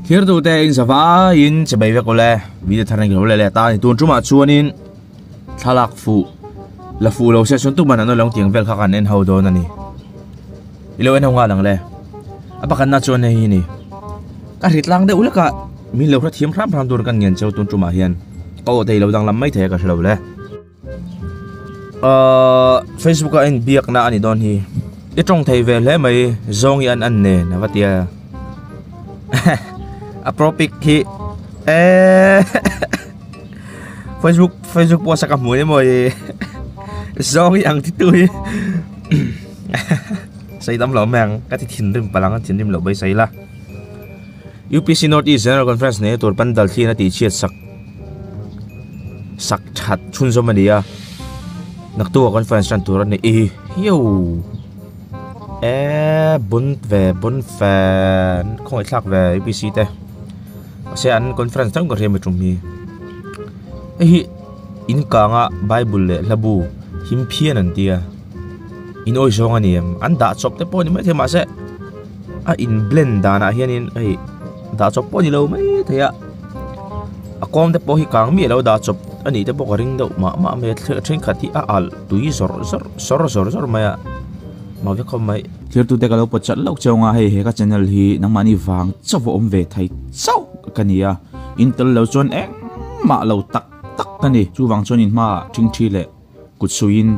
Here to te in sawa in chabai ve kole video tharan ge le ta tun chuma chuanin thalak fu la fu lo se sun tu man no long tiang vel kha kan en ho don ani ilo en honga lang le apa kan na chuan nei ni ka rit lang de ulaka mi lo ra thiam ram dur kan ngen cheu tun chuma hian ko te lo dang lam mai the ka shlo le Facebook a in biak na ani don hi i tong thei ve le mai zong yan an ne na watia apropik hi Facebook post ka mu ni moi zong yang ti tui sai dam lo mang ka ti thin rim palang an thin rim lo bai sai la UPC Northeast General Conference ne tur pan dal thi na ti chiat sak that chun zo mania nak tu conference ran tur ni yo bun fan khoi thak ve UPC te se an conference tang ko re me tum hi in ka nga Bible le labu him phian an tia in oi zong ani an da chop te pon mai the ma se a in blend da na hian in da chop pon ni lo mai thaya a kom te po hi kang mi lo da chop ani te po ka ring do ma me thrin khati a al tui zor maya ma ve khom mai thir tu te ka lo po chat lo chonga he ka channel hi nang mani wang chawo om ve thai chau kania intel lo chon ma lo tak kani chu wang chon in ma thing thi le kut suin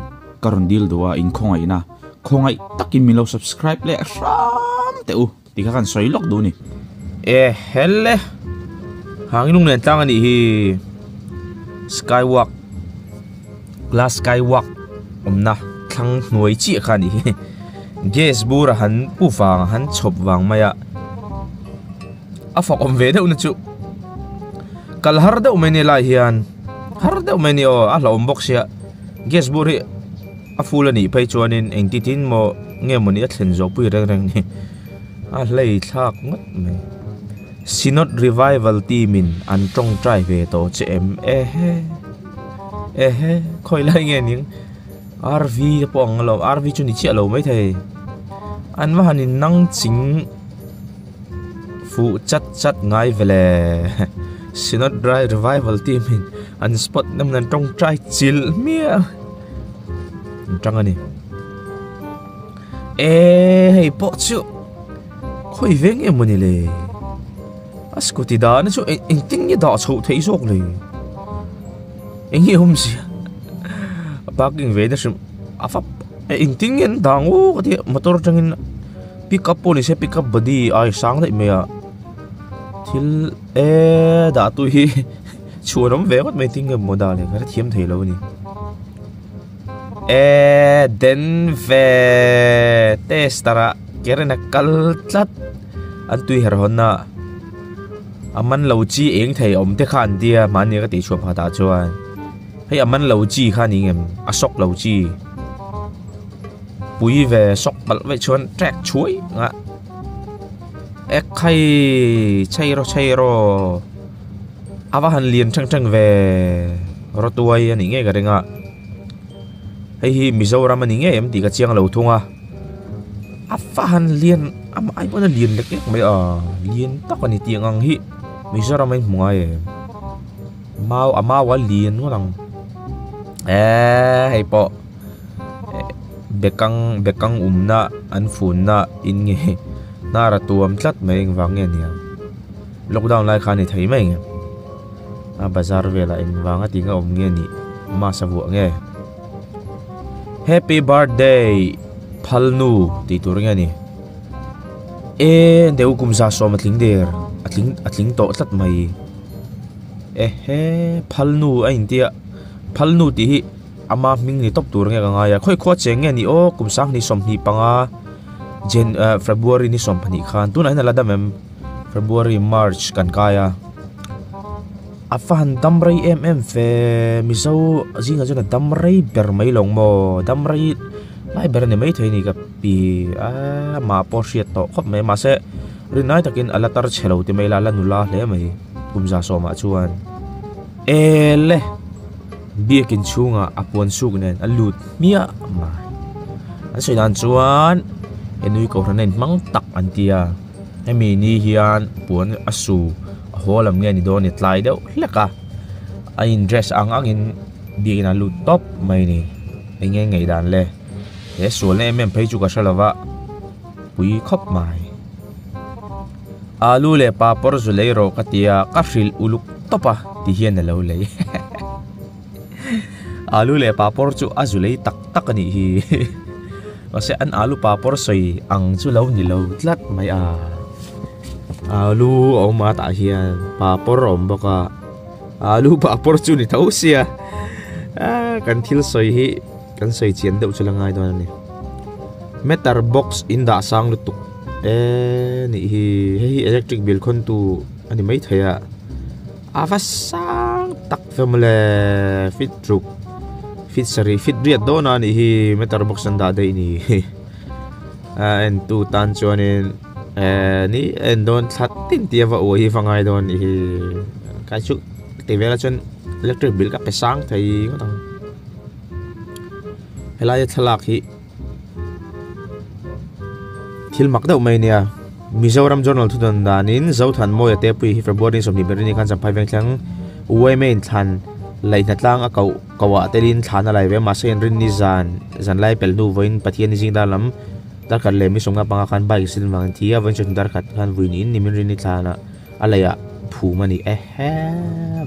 karon dil dowa in khongai takin mi lo subscribe le ram te u ti ka kan soi lok do ni helle hangin nen tang ani hi skywalk glass skywalk omna thang noi chi khani gas bura han pu wang han chop wang maya afak om ve de un chu kal har de umeni la hian har de umeni o a lom box ya gas buri a fulani pai chuanin engtitin mo nge moni a thlen zo pui reng ni a lei thak ngot me sinot revival team in an tong trai ve to chem khoi lai nge ning RV pong lo RV chu ni chi lo mai thei an wa hanin nang ching fu chat ngai vele sinot dry revival team in an spot nam nan tong trai chil mia trăng ani hey po chu khoi veng em moni le askuti da na chu eng ting ni da chho thei sok le eng hi hum si parking ve da shim afa eng ting en dang o ti motor changin pick up poli se pick up body ai sang dai me a thil da tu hi chuanom ve got mai ting em moda le ka thiam thei lo ni den ve testara kerena kaltlat antui herhonna aman loji eng thei om te khan dia mani ka ti chua phata chuan hei aman loji khan ingem asok loji pui ve sok bal ve chuan track chui nga ek khai chairo awahan lien chang ve rotuai ani nge ga renga hei Mizoram ani nge em ti ka chiang lo thunga afahan lien am ai bona lien lek mai lien tak ani tiangang hi Mizoram ai mungai mau wa lien ngolang hei po bekang umna an funna in nge nara tuam tlat mai wang nge nia lockdown lai khani thei mai nge a bazar vela in wanga tinga om nge ni ma sabu nge Happy birthday Palnu ti turinga ni deu kumsa so matling der atling to tlat mai Palnu a intia Palnu ti hi ama ming ni top turinga nga ya khoi kho cheng ni o kumsang ni som hi panga February ni som pani khan tu na la mem February March kan kaya afahan damrai fe miso zinga jona damrai ber mai long mo damrai lai ber ne mai thei ni ka pi ma porsiat to khop me ma se rinai takin alatar chelo ti mai la la nula hle mai kumza so ma chuan le biakin chunga apon suk nen alut mia ma an soidan chuan enui ko ranen mang tak antia emi ni hian puan asu holam nge ni don ni tlai deuh hleka a in dress angin bigna lu top mai ni enge ngei dan le he sual ne mem phei chu ka shalava pui khop mai alu le papor zu lei ro katia ka hril uluk topa ti hian na lo lei alu le papor chu azulei tak tak ani hi wase an alu papor soi ang chu lo ni lo tlat mai a alu oma ta hian papor om boka alu papor chu ni thau sia kan thil soi hi kan soi chian deuh chu langai don ni meter box in da sang lutuk ni hi electric bill khon tu ani mai thaya avasang tak family fit truk fit sari fit riat dona ni hi meter box an da dei ni en tu tan chuanin ni en don that tin tiawa o hi fangai don ni hi kai chu ti vela chun electric bill ka pesang thai ngotang helai thalak hi thil mak deuh mai nia Mizoram Journal thudan danin zothan moi ate pui hi February somni berini kan champai veng thlang uai main than lai na tlang a kawa telin thana lai ve ma sen rin ni zan lai pel nu voin pathian ni jing dalam dar khat le mi songa panga khan bai sin wang thia wan chon dar khat khan vuin in ni min rin ni thana alaya phu mani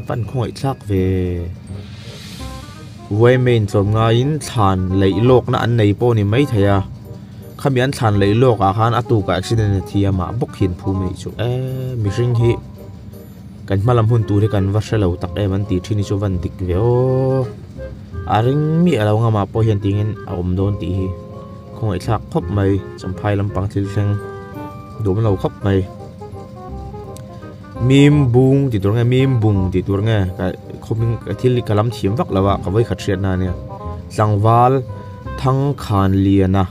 van khoi thlak ve uai main tlom nga in than lei lok na an nei po ni mai thaya khamian than lei lok a khan atu ka accident thia ma bok hin phu mai chu mi ring hi kan malam hun tu ri kan varsalo tak man ti thini chu van dik ve o aring mi alawanga ma po hian tingin a om don ti hi khoi thlak khop mai champhai lampang thil thleng dum lo khop mai mim bung ti tur nge mim bung ti tur nge ka khoming thil kalam thiam vak lawa ka voi khatriat na ne tlangwal thang khan liana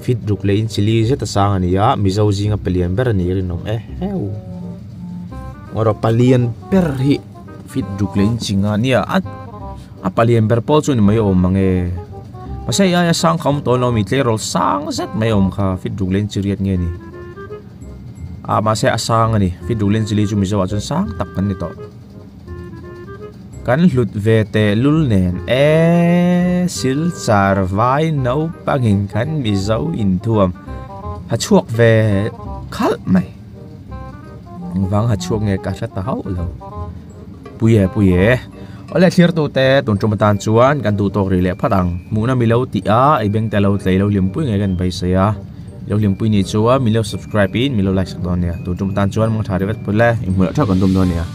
fit ruk lein chili zeta sang ania mizo jinga palian ber ani rinom heu oro palian ber hi fit ruk lein chinga nia a palian ber pol chu ni mai om mange pasai ya sang kham to no mi tle rol sang zet mai om kha fit ruk lein chiriat nge ni a ma se asang ani fit ruk lein chili chu mizo a chun sang tak kan ni to kan hlut ve te lul nen sil char vai no pangin kan mi zo in thuam ha chuak ve khal mai wang ha chuak nge ka ta hau lo puye ole thlir tu te ton chumatan chuan kan tu tok ri le phatang muna mi lo ti a ai beng te lo tlei lo lim pui nge kan bai se ya lo lim pui ni chuwa mi lo subscribe in mi lo like sak don ya tu chumatan chuan mang thari vet pule i mu tha kan dum don ya